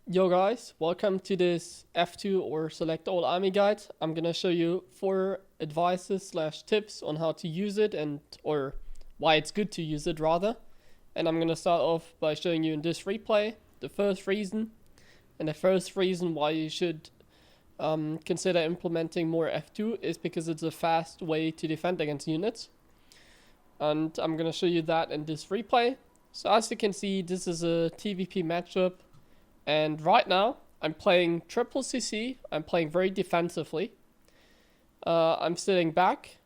Yo guys, welcome to this F2 or select all army guide. I'm gonna show you 4 advices slash tips on how to use it or why it's good to use it rather. And I'm gonna start off by showing you in this replay the first reason. And the first reason why you should consider implementing more F2 is because it's a fast way to defend against units. And I'm gonna show you that in this replay. So as you can see, this is a TVP matchup. And right now, I'm playing triple CC. I'm playing very defensively. I'm sitting back.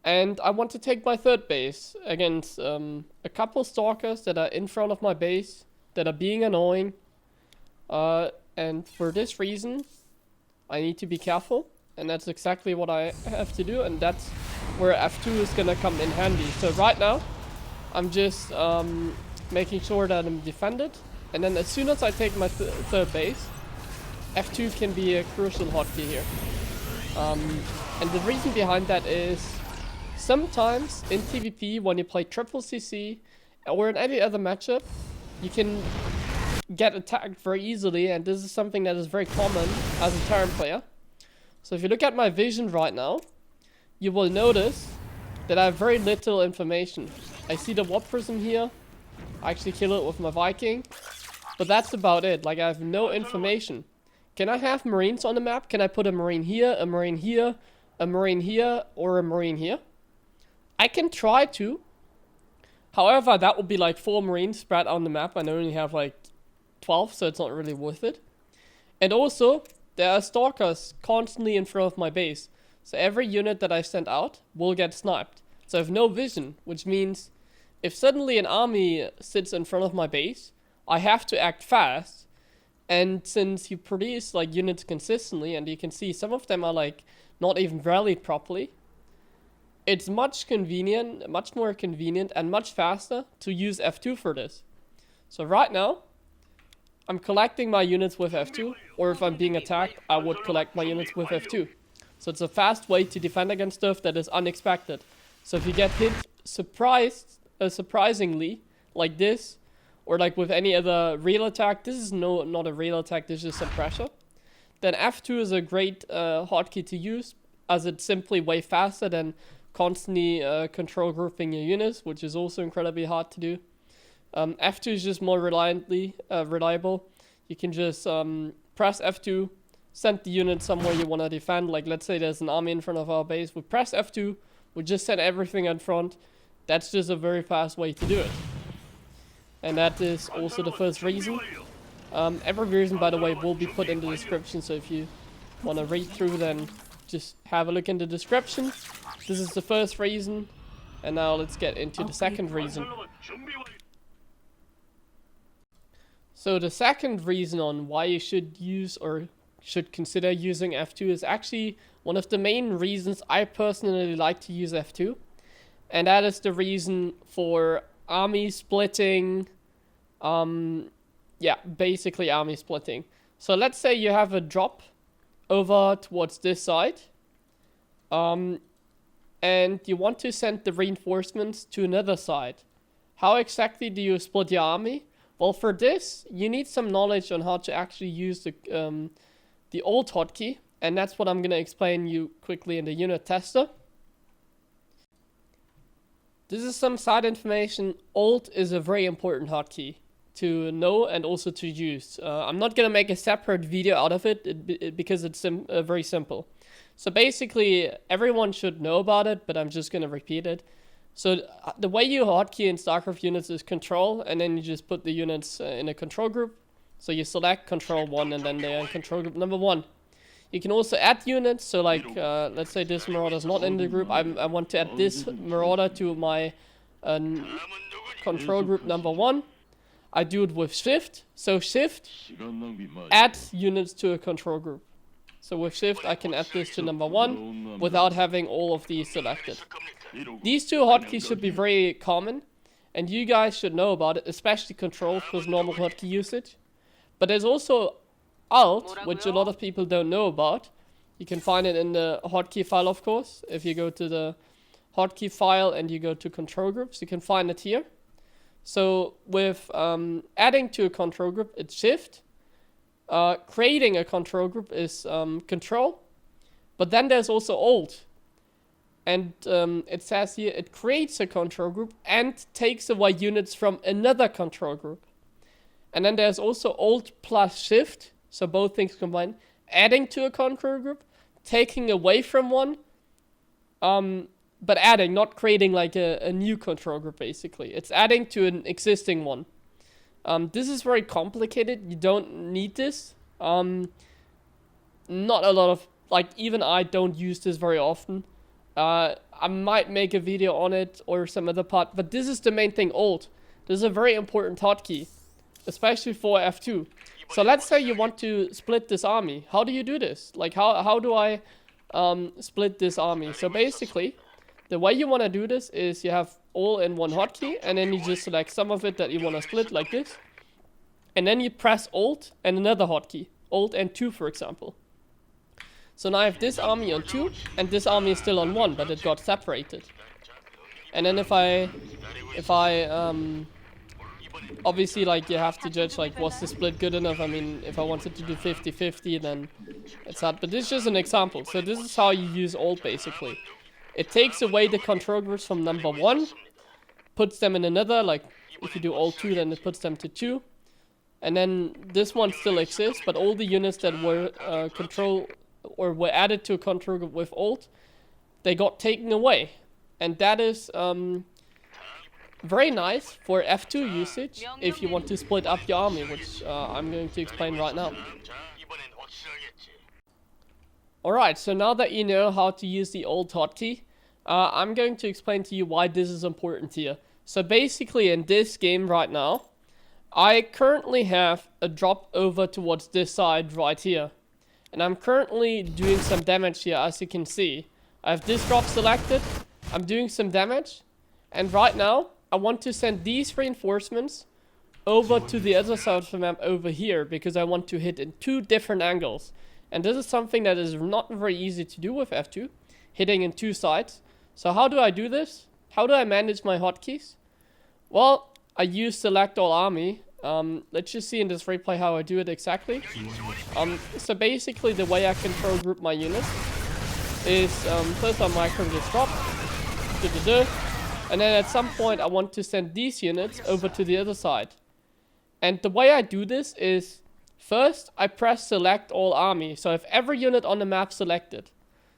And I want to take my third base against a couple stalkers that are in front of my base, that are being annoying. And for this reason, I need to be careful. And that's exactly what I have to do. And that's where F2 is going to come in handy. So right now, I'm just making sure that I'm defended. And then as soon as I take my third base, F2 can be a crucial hotkey here. And the reason behind that is sometimes in PvP when you play triple CC or in any other matchup, you can get attacked very easily, and this is something that is very common as a Terran player. So if you look at my vision right now, you will notice that I have very little information. I see the warp prism here. I actually kill it with my Viking. But that's about it. Like, I have no information. Can I have Marines on the map? Can I put a Marine here, a Marine here, a Marine here, or a Marine here? I can try to. However, that would be like 4 Marines spread on the map, and I only have like 12, so it's not really worth it. And also, there are stalkers constantly in front of my base. So every unit that I send out will get sniped. So I have no vision, which means if suddenly an army sits in front of my base, I have to act fast. And since you produce like units consistently, and you can see some of them are like not even rallied properly, it's much more convenient and much faster to use F2 for this. So right now, I'm collecting my units with F2, or if I'm being attacked, I would collect my units with F2. So it's a fast way to defend against stuff that is unexpected. So if you get hit surprisingly, like this, or like with any other real attack, this is not a real attack, this is just some pressure, then F2 is a great hotkey to use, as it's simply way faster than constantly control grouping your units, which is also incredibly hard to do. F2 is just more reliable. You can just press F2, send the unit somewhere you want to defend. Like, let's say there's an army in front of our base. We press F2, we just send everything in front. That's just a very fast way to do it. And that is also the first reason. Every reason, by the way, will be put in the description. So if you want to read through, then just have a look in the description. This is the first reason. And now let's get into the second reason. So the second reason on why you should use or should consider using F2 is actually one of the main reasons I personally like to use F2. And that is the reason for army splitting. Basically army splitting. So let's say you have a drop over towards this side. And you want to send the reinforcements to another side. How exactly do you split your army? Well, for this, you need some knowledge on how to actually use the old hotkey. And that's what I'm going to explain you quickly in the unit tester. This is some side information. Alt is a very important hotkey to know and also to use. I'm not going to make a separate video out of it because it's very simple. So basically, everyone should know about it, but I'm just going to repeat it. So the way you hotkey in StarCraft units is control, and then you just put the units in a control group. So you select control 1, and then they're in control group number 1. You can also add units, so like, let's say this Marauder is not in the group. I want to add this Marauder to my control group number 1. I do it with Shift. So Shift, add units to a control group. So with Shift, I can add this to number 1 without having all of these selected. These two hotkeys should be very common, and you guys should know about it, especially control with normal hotkey usage. But there's also Alt, which a lot of people don't know about. You can find it in the hotkey file, of course. If you go to the hotkey file and you go to control groups, you can find it here. So with adding to a control group, it's shift. Creating a control group is control. But then there's also alt. And it says here it creates a control group and takes away units from another control group. And then there's also alt plus shift. So both things combined. Adding to a control group, taking away from one, but adding, not creating like a new control group basically. It's adding to an existing one. This is very complicated. You don't need this. Not a lot of, like, even I don't use this very often. I might make a video on it or some other part, but this is the main thing, alt. This is a very important hotkey, especially for F2. So let's say you want to split this army. How do you do this? Like, how do I split this army? So basically, the way you want to do this is you have all in one hotkey, and then you just select some of it that you want to split like this. And then you press alt and another hotkey, alt and 2 for example. So now I have this army on 2, and this army is still on 1, but it got separated. And then if I obviously, like, you have to judge, like, was the split good enough? I mean, if I wanted to do 50-50, then it's hard. But this is just an example. So this is how you use alt, basically. It takes away the control groups from number 1, puts them in another, like, if you do alt 2, then it puts them to 2. And then this one still exists, but all the units that were were added to a control group with alt, they got taken away. And that is very nice for F2 usage if you want to split up your army, which I'm going to explain right now. Alright, so now that you know how to use the alt hotkey, I'm going to explain to you why this is important here. So basically in this game right now, I currently have a drop over towards this side right here. And I'm currently doing some damage here, as you can see. I have this drop selected, I'm doing some damage, and right now, I want to send these reinforcements over to the other side of the map over here, because I want to hit in 2 different angles. And this is something that is not very easy to do with F2, hitting in 2 sides. So how do I do this? How do I manage my hotkeys? Well, I use select all army. Let's just see in this replay how I do it exactly. So basically the way I control group my units is first I micro this drop, and then at some point I want to send these units over to the other side. And the way I do this is first I press select all army, so I have every unit on the map selected.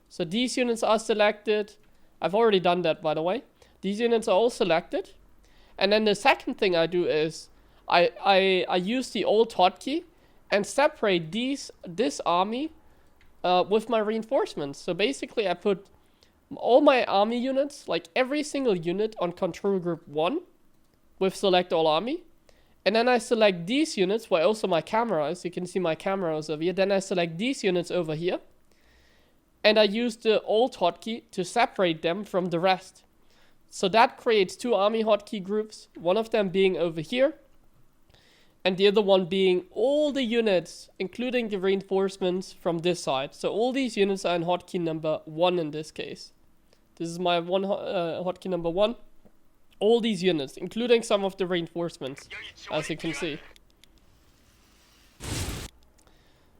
So these units are selected. I've already done that, by the way. These units are all selected. And then the second thing I do is I use the alt hotkey and separate this army with my reinforcements. So basically I put all my army units, like every single unit, on control group 1 with select all army. And then I select these units where also my camera is. You can see my camera is over here. Then I select these units over here. And I use the alt hotkey to separate them from the rest. So that creates 2 army hotkey groups, one of them being over here, and the other one being all the units, including the reinforcements from this side. So all these units are in hotkey number 1 in this case. This is my hotkey number 1. All these units, including some of the reinforcements, as you can see.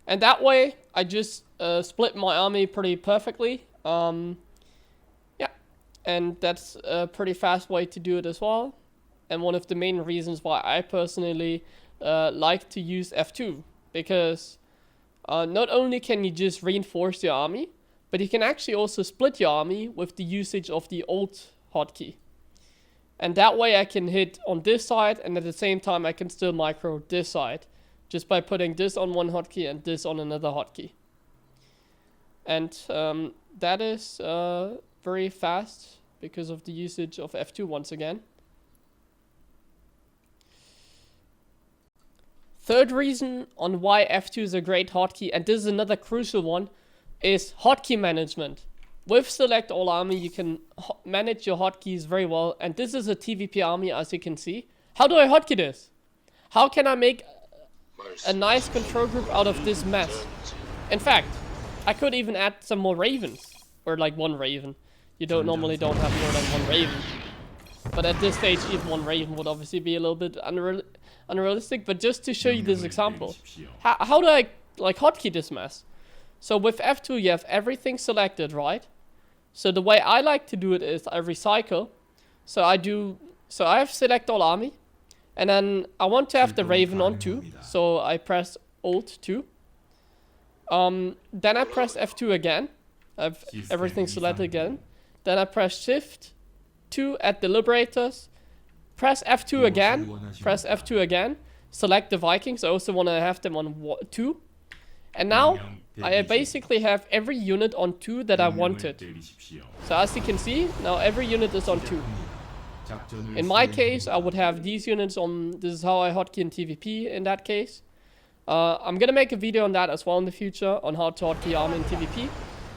And that way, I just split my army pretty perfectly. Yeah, and that's a pretty fast way to do it as well. And one of the main reasons why I personally like to use F2. Because not only can you just reinforce your army, but you can actually also split your army with the usage of the alt hotkey. And that way I can hit on this side, and at the same time I can still micro this side, just by putting this on one hotkey and this on another hotkey. And that is very fast because of the usage of F2 once again. Third reason on why F2 is a great hotkey, and this is another crucial one, is hotkey management. With select all army, you can manage your hotkeys very well. And this is a TVP army, as you can see. How do I hotkey this? How can I make a nice control group out of this mess? In fact, I could even add some more ravens. Or like 1 raven. You normally don't have more than 1 raven. But at this stage, even one Raven would obviously be a little bit unrealistic. But just to show you this example, how do I like hotkey this mess? So with F2, you have everything selected, right? So the way I like to do it is I recycle. So I have select all army. And then I want to have the Raven on 2. So I press Alt 2. Then I press F2 again. I have everything selected again. Then I press Shift 2 at the Liberators. Press F2 again. Press F2 again. Select the Vikings. I also want to have them on 2. And now I basically have every unit on 2 that I wanted. So as you can see, now every unit is on 2. In my case, I would have these units on. This is how I hotkey in TVP in that case. I'm gonna make a video on that as well in the future on how to hotkey army in TVP.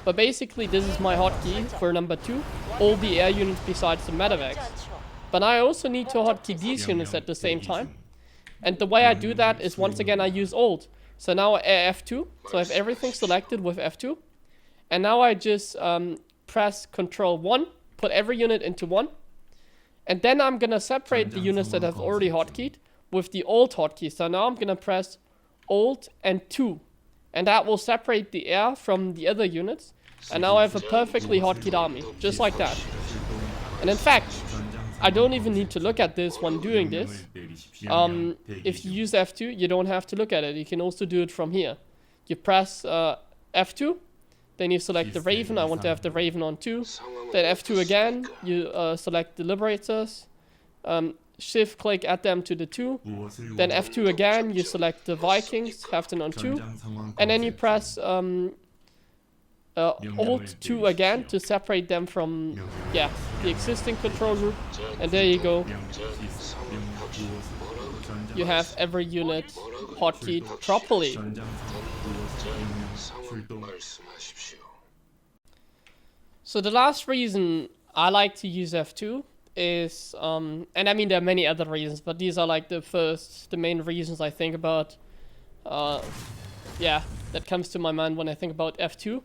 But basically, this is my hotkey for number 2. All the air units besides the medevacs. But I also need to hotkey these units at the same time. And the way I do that is once again I use Alt. So now F2. So I have everything selected with F2. And now I just press Control 1. Put every unit into 1. And then I'm gonna separate the units that I've already hotkeyed with the Alt hotkey. So now I'm gonna press Alt and 2. And that will separate the air from the other units. And now I have a perfectly hotkeyed army, just like that. And in fact, I don't even need to look at this when doing this. If you use F2, you don't have to look at it. You can also do it from here. You press F2. Then you select the Raven. I want to have the Raven on 2. Then F2 again. You select the Liberators. Shift click add them to the 2. Then F2 again. You select the Vikings. Have them on 2. And then you press Alt 2 again to separate them from the existing control group. And there you go. You have every unit hotkeyed properly. So the last reason I like to use F2 is, and I mean there are many other reasons, but these are like the main reasons I think about, that comes to my mind when I think about F2.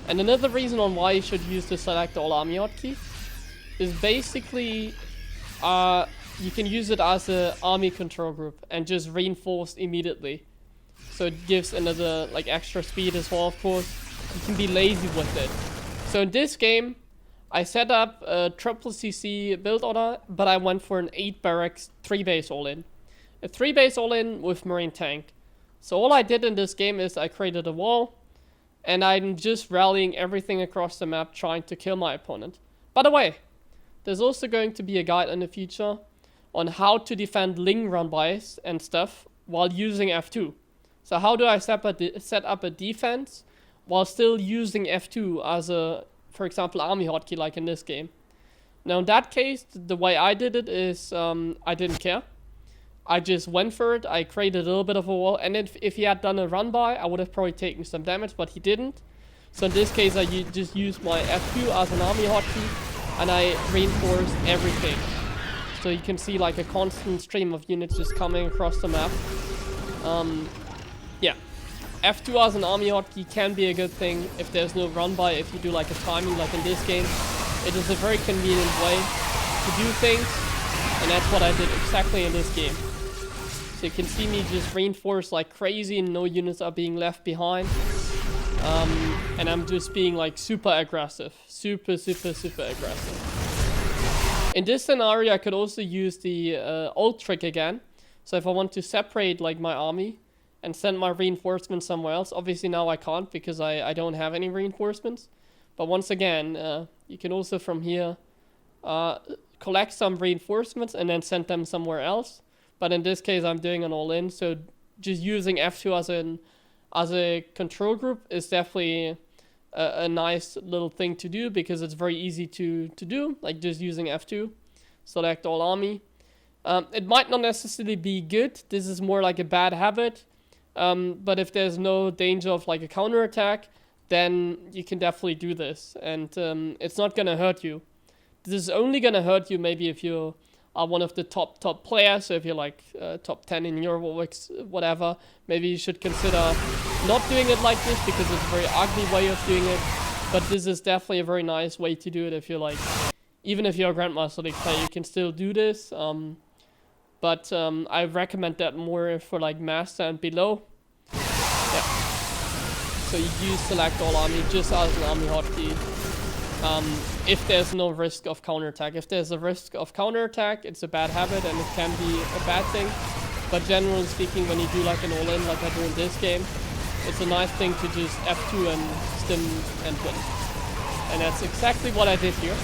And another reason on why you should use the select all army hotkey is basically, you can use it as an army control group and just reinforce immediately. So it gives another like extra speed as well, of course. You can be lazy with it. So in this game, I set up a triple CC build order, but I went for an 8 barracks, 3 base all-in. A 3 base all-in with Marine tank. So all I did in this game is I created a wall, and I'm just rallying everything across the map trying to kill my opponent. By the way, there's also going to be a guide in the future on how to defend Ling run-bys and stuff while using F2. So how do I set up a defense while still using F2 as a, for example, army hotkey like in this game. Now in that case, the way I did it is I didn't care. I just went for it. I created a little bit of a wall, and if he had done a run by, I would have probably taken some damage, but he didn't. So in this case, I just used my F2 as an army hotkey, and I reinforced everything. So you can see like a constant stream of units just coming across the map. F2 as an army hotkey can be a good thing if there's no run by, if you do like a timing like in this game. It is a very convenient way to do things, and that's what I did exactly in this game. So you can see me just reinforce like crazy and no units are being left behind. And I'm just being like super aggressive. Super aggressive. In this scenario, I could also use the ult trick again. So if I want to separate like my army and send my reinforcements somewhere else. Obviously now I can't because I don't have any reinforcements. But once again, you can also from here collect some reinforcements and then send them somewhere else. But in this case, I'm doing an all-in. So just using F2 as a control group is definitely a nice little thing to do because it's very easy to do. Like just using F2, select all army. It might not necessarily be good. This is more like a bad habit. But if there's no danger of like a counterattack, then you can definitely do this. And it's not going to hurt you. This is only going to hurt you maybe if you are one of the top players. So if you're like top 10 in Europe or whatever, maybe you should consider not doing it like this because it's a very ugly way of doing it. But this is definitely a very nice way to do it if you're like even if you're a Grandmaster League player, you can still do this. But I recommend that more for like Master and below. Yeah. So you use select all army just as an army hotkey. If there's no risk of counterattack. If there's a risk of counterattack, it's a bad habit and it can be a bad thing. But generally speaking, when you do like an all-in like I do in this game, it's a nice thing to just F2 and stim and win. And that's exactly what I did here.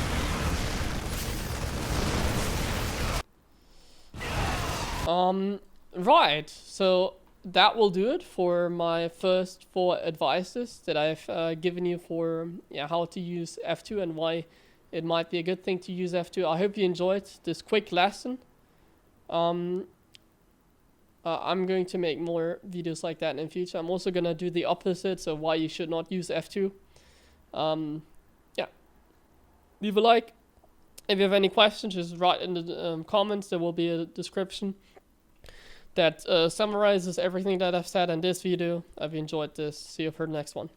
Right, so that will do it for my first 4 advices that I've given you for how to use F2 and why it might be a good thing to use F2. I hope you enjoyed this quick lesson. I'm going to make more videos like that in the future. I'm also going to do the opposite, so why you should not use F2. Yeah, leave a like. If you have any questions, just write in the comments. There will be a description that summarizes everything that I've said in this video. I've enjoyed this. See you for the next one.